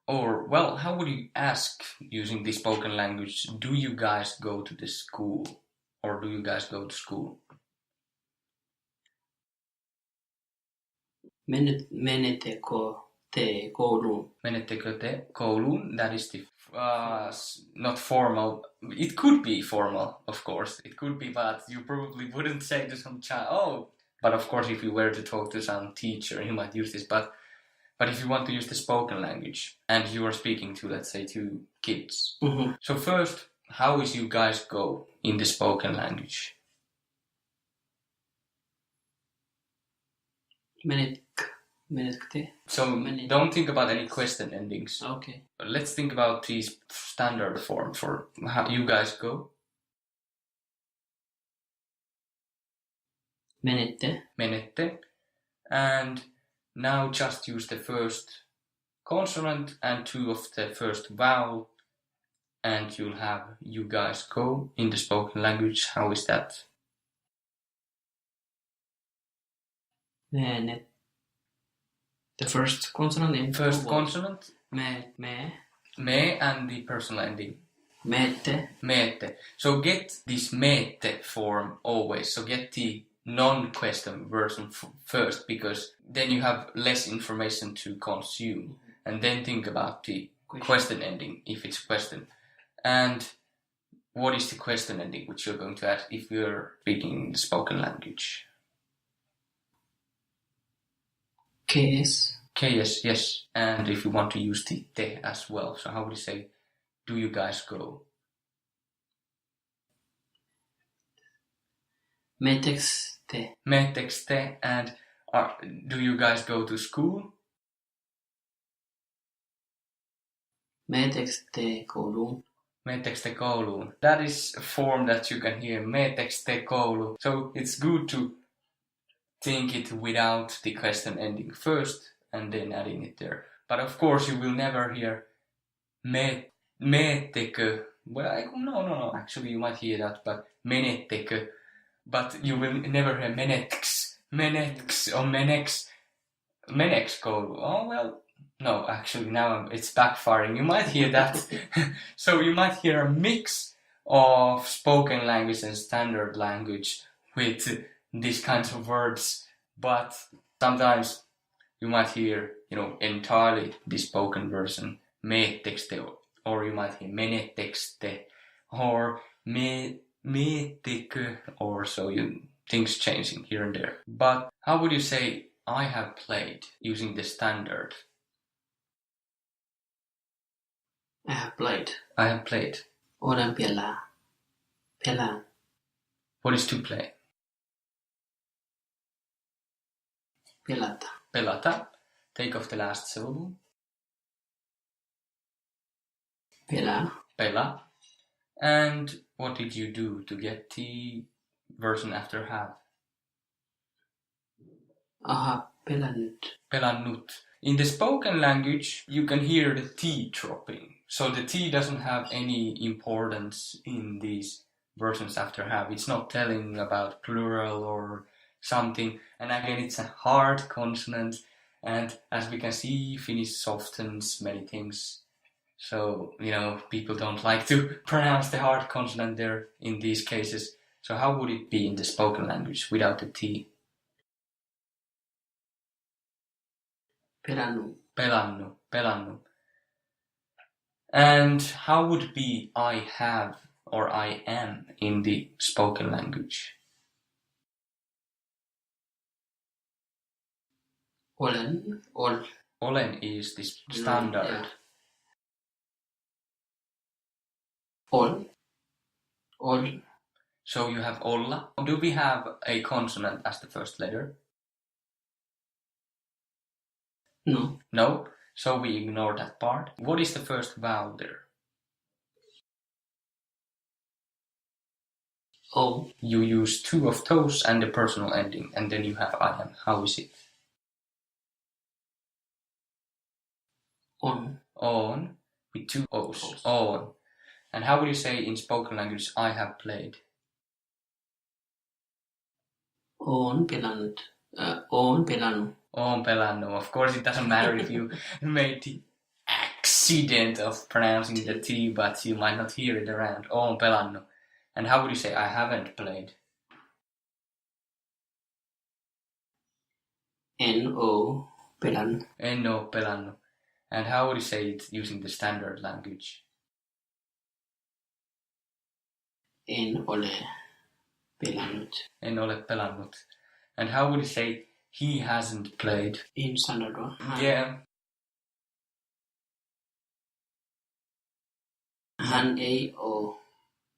Or, well, how would you ask using the spoken language? Do you guys go to the school? Or do you guys go to school? Menettekö te kouluun? Menettekö te kouluun? That is the not formal. It could be formal, of course. It could be, but you probably wouldn't say to some child, oh. But of course, if you were to talk to some teacher, you might use this. But if you want to use the spoken language and you are speaking to, let's say, two kids. Mm-hmm. So first, how is you guys go in the spoken language? Menetkö te? So don't think about any question endings. Okay. But let's think about these standard form for how you guys go. Menette. And now just use the first consonant and two of the first vowel, and you'll have you guys go in the spoken language. How is that? The first consonant in first consonant. Me and the personal ending. Meette. So get this meette form always. So get the non-question version first, because then you have less information to consume. And then think about the question ending, if it's a question. And what is the question ending which you're going to add if you're speaking the spoken language? KS, yes. And if you want to use the te as well, so how would you say, do you guys go? Meeteks te. And do you guys go to school? Meeteks te kouluun? Meeteks te kouluun. That is a form that you can hear, meeteks te koulu. So it's good to think it without the question ending first and then adding it there. But of course you will never hear meettekö. Well, no. Actually you might hear that, but menettekö. But you will never hear meneks or meneks koulu. Oh well, no. Actually now it's backfiring. You might hear that. So you might hear a mix of spoken language and standard language with these kinds of words, but sometimes you might hear, entirely the spoken version, meeteks te, or you might hear meneteks te, or meettekö, or so things changing here and there. But how would you say I have played using the standard? I have played. Olen Pelaan. What is to play? Pelata. Take off the last syllable. Pela. And what did you do to get the version after have? Pelannut. In the spoken language, you can hear the T dropping. So the T doesn't have any importance in these versions after have. It's not telling about plural or something. And again, it's a hard consonant. And as we can see, Finnish softens many things. So, people don't like to pronounce the hard consonant there in these cases. So how would it be in the spoken language without the T? Pelannu. And how would be I have or I am in the spoken language? Olen is the standard. Ol. So you have olla. Do we have a consonant as the first letter? No. So we ignore that part. What is the first vowel there? O. You use two of those and the personal ending, and then you have I am. How is it? On with two O's. On. And how would you say in spoken language I have played? Oon pelannut. Oon pelannut. Of course, it doesn't matter if you made the X accident of pronouncing the T, but you might not hear it around. Oon pelannut. And how would you say I haven't played? En oo pelannut. En oo pelannut. And how would you say it using the standard language? En ole pelannut. En ole pelannut. And how would you say he hasn't played? In standard one. Yeah. Hän ei oo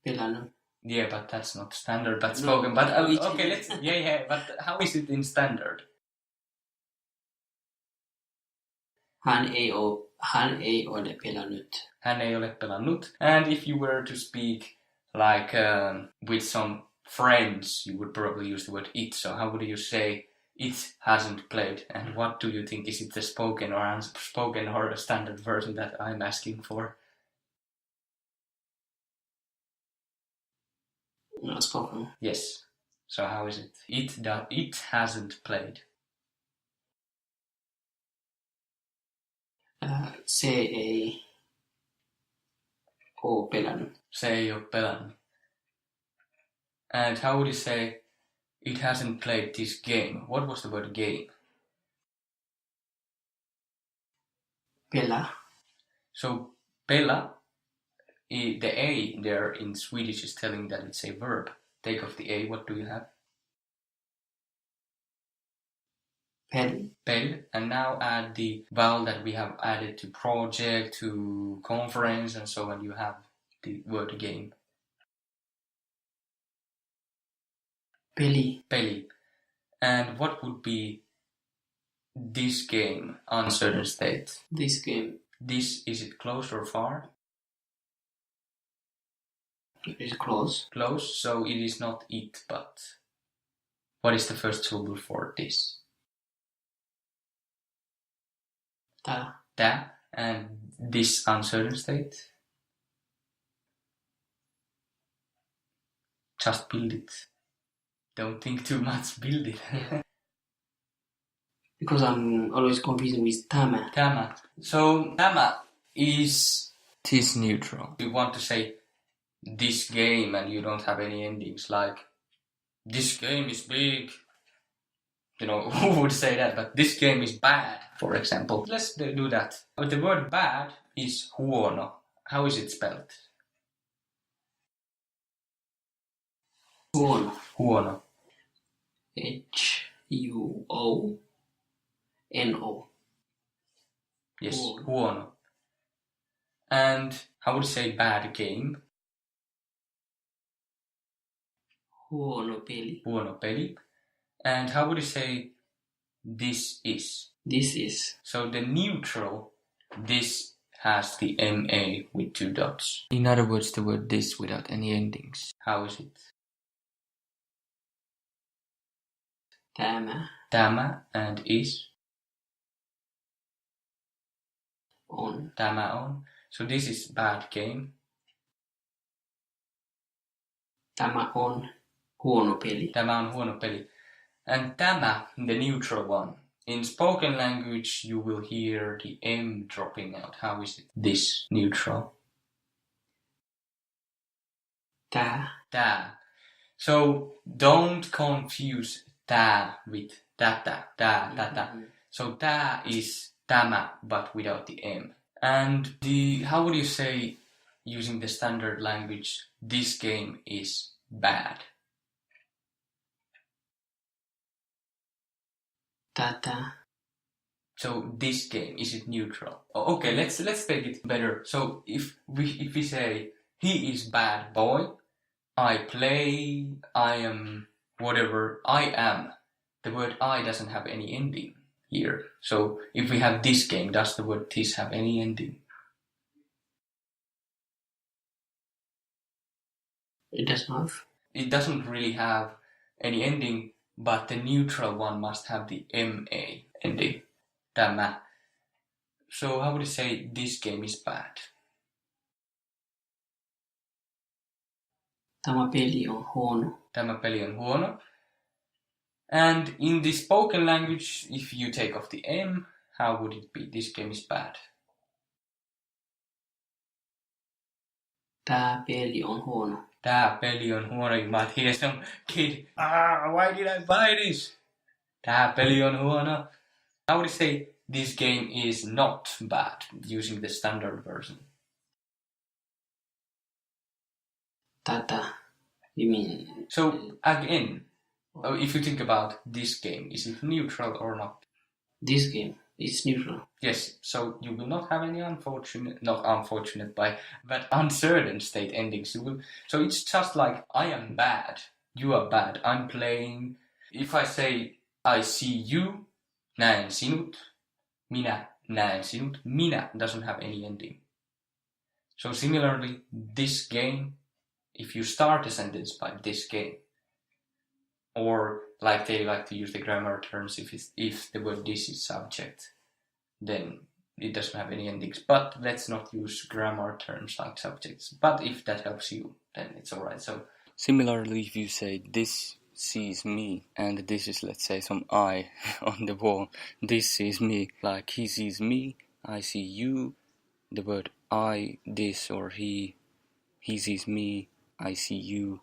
pelannut. Yeah, but that's not standard, but spoken. But okay, let's. Yeah. But how is it in standard? Hän ei ole pelannut. Hän ei ole pelannut. And if you were to speak like with some friends, you would probably use the word it. So how would you say it hasn't played? And what do you think? Is it the spoken or unspoken or a standard version that I'm asking for? Not spoken. Yes. So how is it? It hasn't played. Se ei oo pelannut. Se ei ole pelannut. And how would you say it hasn't played this game? What was the word game? Pelaa. So pela, the A there in Swedish is telling that it's a verb. Take off the A, what do you have? Pel. Pel, and now add the vowel that we have added to project, to conference, and so on. You have the word game. Peli. Peli. And what would be this game, uncertain state? This game. This, is it close or far? It is close. Close, so it is not it, but what is the first syllable for this? Ta. Ta. And this uncertain state? Just build it. Don't think too much, build it. Because I'm always confusing with tama. Tama. So tama is this neutral. You want to say this game and you don't have any endings like this game is big. You know, who would say that? But this game is bad, for example. Let's do that. But the word bad is huono. How is it spelled? Huono. Huono. Huono. Yes, huono. And how would you say bad game? Huono peli. Huono peli. And how would you say this is? This is. So the neutral, this has the MA with 2 dots. In other words, the word this without any endings. How is it? Tämä. Tämä and is? On. Tämä on. So this is bad game. Tämä on huono peli. Tämä on huono peli. And tämä, the neutral one. In spoken language, you will hear the M dropping out. How is it? This neutral. Tää. Tää. So don't confuse tää with tätä. Tää, tätä. So tää is tämä, but without the M. And how would you say, using the standard language, this game is bad? Tätä. So this game, is it neutral? Oh, okay, let's take it better. So if we say he is bad boy, I play, I am whatever, I am. The word I doesn't have any ending here. So if we have this game, does the word this have any ending? It does not. It doesn't really have any ending, but the neutral one must have the MA ending. Tämä. So how would you say this game is bad? Tämä peli on huono. Tämä peli on huono. And in the spoken language, if you take off the M, how would it be? This game is bad. Tää peli on huono. Tää peli on huono. You might hear some kid, why did I buy this? Tää peli on huono. How would you say this game is not bad using the standard version? Tätä. You mean... So again, if you think about this game, is it neutral or not? This game is neutral. Yes, so you will not have any but uncertain state endings. So it's just like, I am bad, you are bad, I'm playing. If I say, I see you, näen sinut, minä näen sinut, minä doesn't have any ending. So similarly, this game, if you start a sentence by this game, or like they like to use the grammar terms, if the word this is subject, then it doesn't have any endings. But let's not use grammar terms like subjects. But if that helps you, then it's alright. So similarly, if you say this sees me, and this is, let's say, some eye on the wall, this sees me, like he sees me, I see you, the word I, this or he sees me, I see you,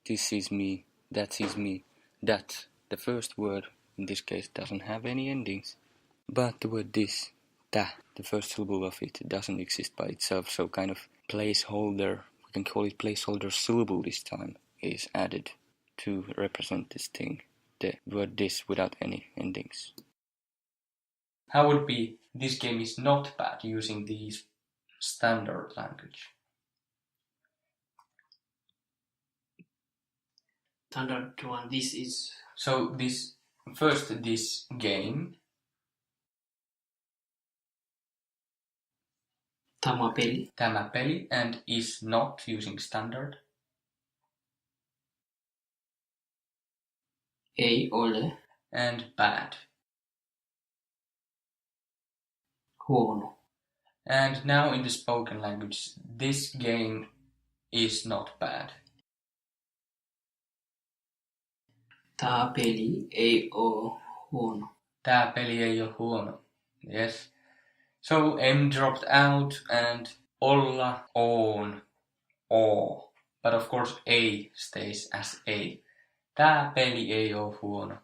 this sees me, that sees me, that, the first word in this case doesn't have any endings, but the word this, that, the first syllable of it doesn't exist by itself, so kind of placeholder, we can call it placeholder syllable this time, is added to represent this thing, the word this without any endings. how would be this game is not bad using these standard language? Standard one, this is... So this game, Tämä peli, and is not using standard. ei ole And bad. huono. And now in the spoken language, this game is not bad. Tää peli ei oo huono. Tää peli ei ole huono. Yes. So M dropped out and olla, on, o. But of course A stays as A. Tää peli ei ole huono.